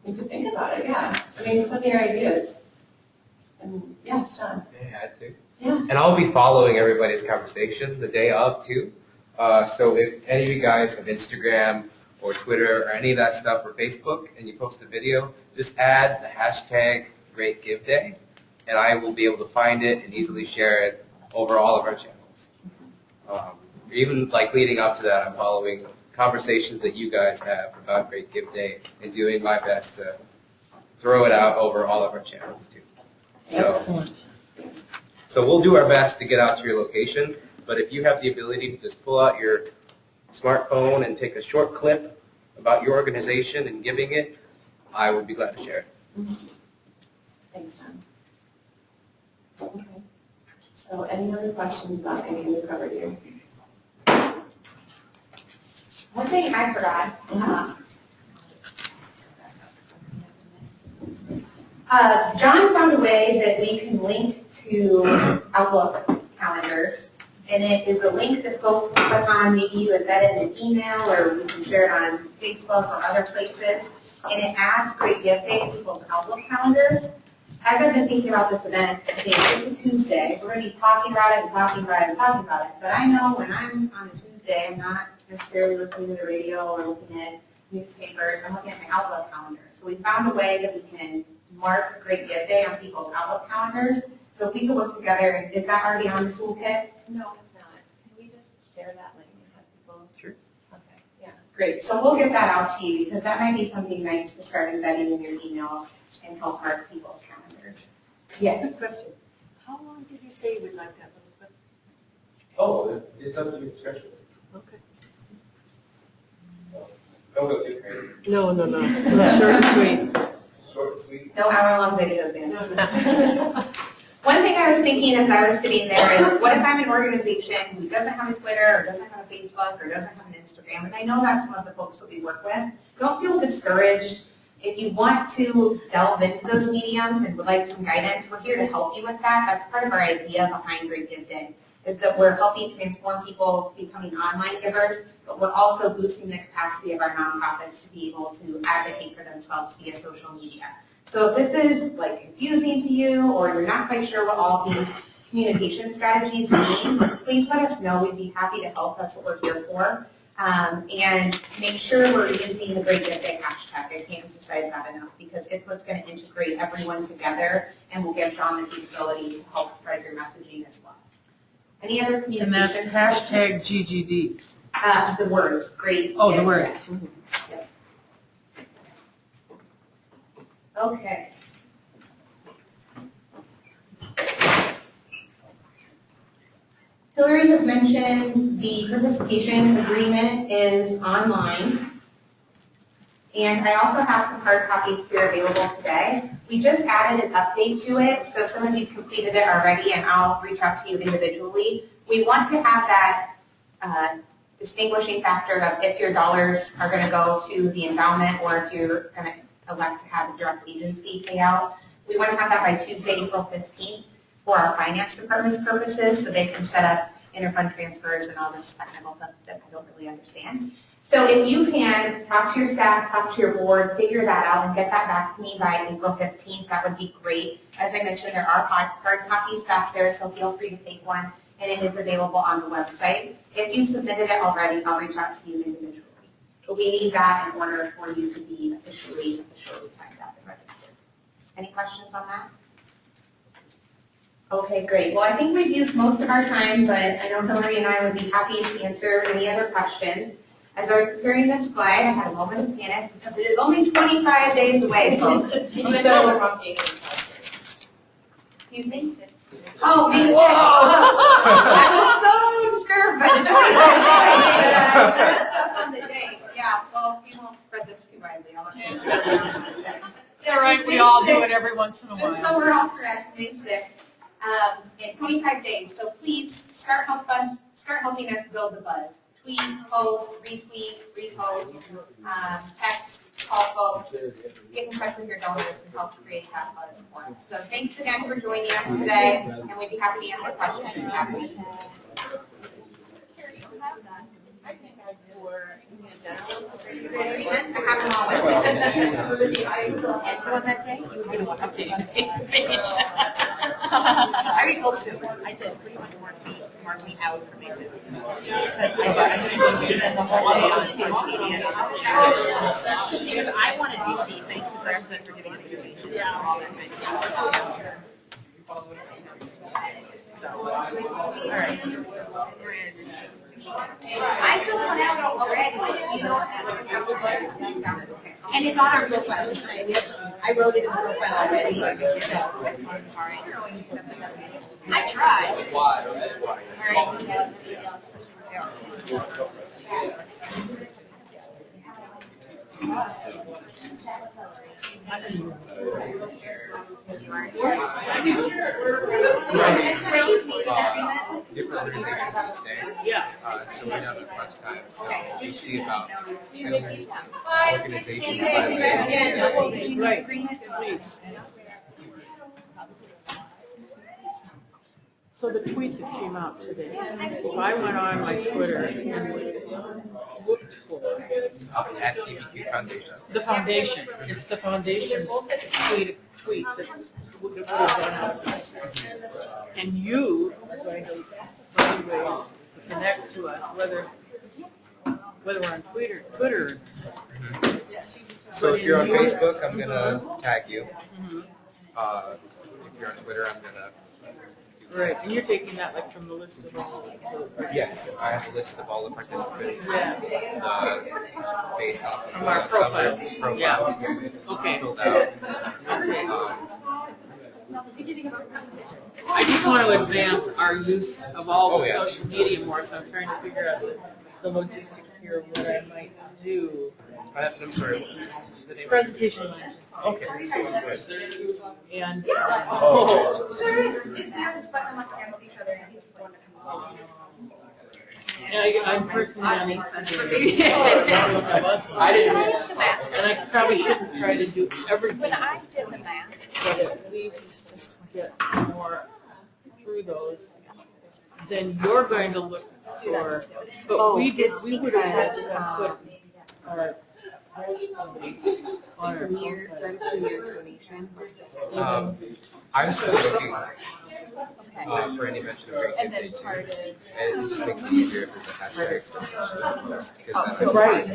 We could think about it, yeah. I mean, some of your ideas. And yes, John. May I add to? Yeah. And I'll be following everybody's conversation the day of too. So if any of you guys have Instagram or Twitter or any of that stuff or Facebook and you post a video, just add the hashtag Great Give Day and I will be able to find it and easily share it over all of our channels. Even like leading up to that, I'm following conversations that you guys have about Great Give Day and doing my best to throw it out over all of our channels too. Excellent. So we'll do our best to get out to your location, but if you have the ability to just pull out your smartphone and take a short clip about your organization and giving it, I would be glad to share it. Thanks, John. Okay. So any other questions about anything we covered here? One thing I forgot, John found a way that we can link to Outlook calendars. And it is a link that folks can click on, maybe you embed it in an email or we can share it on Facebook or other places. And it adds Great Give Day to people's Outlook calendars. As I've been thinking about this event, I think it's a Tuesday. We're going to be talking about it and talking about it and talking about it. But I know when I'm on a Tuesday, I'm not necessarily listening to the radio or looking at newspapers. I'm looking at my Outlook calendar. So we found a way that we can mark Great Give Day on people's Outlook calendars. So if we could work together, and is that already on the toolkit? No, it's not. Can we just share that link and have people? Sure. Okay, yeah. Great. So we'll get that out to you because that might be something nice to start embedding in your emails and help mark people's calendars. Yes. Question. How long did you say you would like that, Elizabeth? Oh, it's up to your discretion. Okay. So don't go too crazy. No. Short and sweet. Short and sweet. No hour-long videos in. One thing I was thinking as I was sitting there is, what if I'm an organization who doesn't have a Twitter, or doesn't have a Facebook, or doesn't have an Instagram, and I know that's some of the folks that we work with. Don't feel discouraged. If you want to delve into those mediums and would like some guidance, we're here to help you with that. That's part of our idea behind Great Give Day, is that we're helping transform people to becoming online givers, but we're also boosting the capacity of our nonprofits to be able to advocate for themselves via social media. So if this is like confusing to you or you're not quite sure what all these communication strategies mean, please let us know. We'd be happy to help. That's what we're here for. And make sure we're using the Great Give Day hashtag. I can't emphasize that enough because it's what's going to integrate everyone together and will give John the capability to help spread your messaging as well. Any other And communication that's strategies? hashtag GGD. The words, great. Oh, the gift words. day. Okay. Hillary has mentioned the participation agreement is online. And I also have some hard copies here available today. We just added an update to it, so some of you completed it already, and I'll reach out to you individually. We want to have that distinguishing factor of if your dollars are going to go to the endowment or if you're going to elect to have a direct agency payout. We want to have that by Tuesday, April 15th for our finance department's purposes so they can set up interfund transfers and all this technical stuff that I don't really understand. So if you can talk to your staff, talk to your board, figure that out and get that back to me by April 15th, that would be great. As I mentioned, there are hard copies back there, so feel free to take one, and it is available on the website. If you submitted it already, I'll reach out to you individually. But we need that in order for you to be officially signed up and registered. Any questions on that? Okay, great. Well, I think we've used most of our time, but I know Hillary and I would be happy to answer any other questions. As I was preparing this slide, I had a moment of panic because it is only 25 days away, folks. Excuse me? Oh, May 6th. I was so disturbed by the 25 days that on the date. Yeah, well, we won't spread this too widely. All right, we all do it every once in a while. Just so we're all correct, May 6th. In 25 days, so please start helping us build the buzz. Tweet, post, retweet, repost, text, call folks, get in touch with your donors and help create that buzz for us. So thanks again for joining us today, and we'd be happy to answer questions if you have any. The agreement, I have them all with me. On that day, you were going to update. I already told Sue, I said pretty much mark me out for May 6th. Because I'm going to spend the whole day on social media. Because I want to do the thanks to Sarah for giving us information. Yeah. All that kind of stuff. So, all right. I filled one out already. You know, and it's on our profile. I wrote it in the profile already. I tried. All right. Different organizations each day. Yeah. So we don't have much time. So you see about 10 organizations by the Right, please. So the tweet that came out today, if I went on my Twitter and looked for at PBQ Foundation. the foundation, it's the foundation tweet that would have gone out today. And you are going to find ways to connect to us, whether we're on Twitter. So if you're on Facebook, I'm gonna tag you. If you're on Twitter, I'm gonna. Right, and you're taking that like from the list of all the participants? Yes, I have a list of all the participants. Yeah. Based off of From our profile. profile. Yeah. Okay. Filled out. I just want to advance our use of all the Oh, yeah. social media more, so I'm trying to figure out the logistics here of what I might do. I'm sorry, what was the name? Presentation lines. Okay. And, I'm personally on Instagram. I didn't. And I probably shouldn't try to do everything. When I did the math, But at least just get some more through those. Then you're going to look for, but we would have had to put our on our donation. I'm still looking for any mention of Great Day too. And it just makes it easier if there's a hashtag post, because that's Right.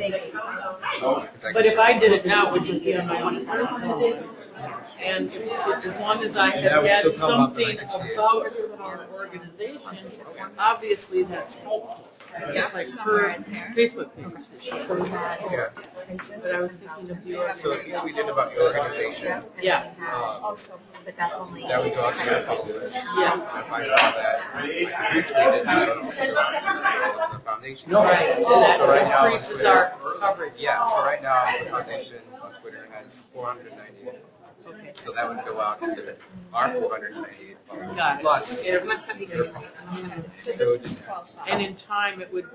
But if I did it now, it would just be on my own personal one. And as long as I And that had would had still come up and I something could see it. about our organization, obviously that's helpful. Just like her Facebook page. So we had, Yeah. but I was thinking of yours. So if we did about your organization, Yeah. Also, but that's only. that would go out to your followers. Yes. If I saw that, I could retweet it, and it would still go to the foundation. Right, and So that right now, on increases Twitter- our coverage. Yeah, so right now, the foundation on Twitter has 498. Okay. So that would go out to our 498 followers. Got it. Plus, It must have been. so it's, And in time, it would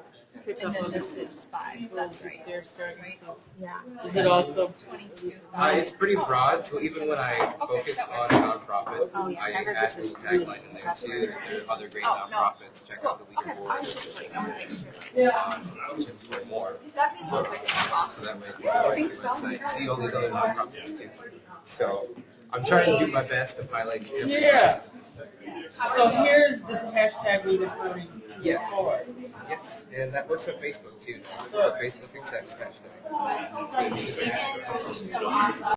pick And up then on this is 5, that's right. they're starting to. Yeah. Is it also? 22. it's pretty broad, so even when I focus on nonprofit, Oh, yeah, I remember add this a is little tagline in reading. there too. There's other great Oh, no. nonprofits, check out the Okay, leaderboard. I was just like, I want to make sure. For more. That means it's So that way you can go right to the website, see all these other nonprofits too. So I'm trying to do my best to highlight everything. Yeah. So here's the hashtag we were going Yes. forward. Yes, and that works on Facebook too. So Facebook accepts hashtags. So you just add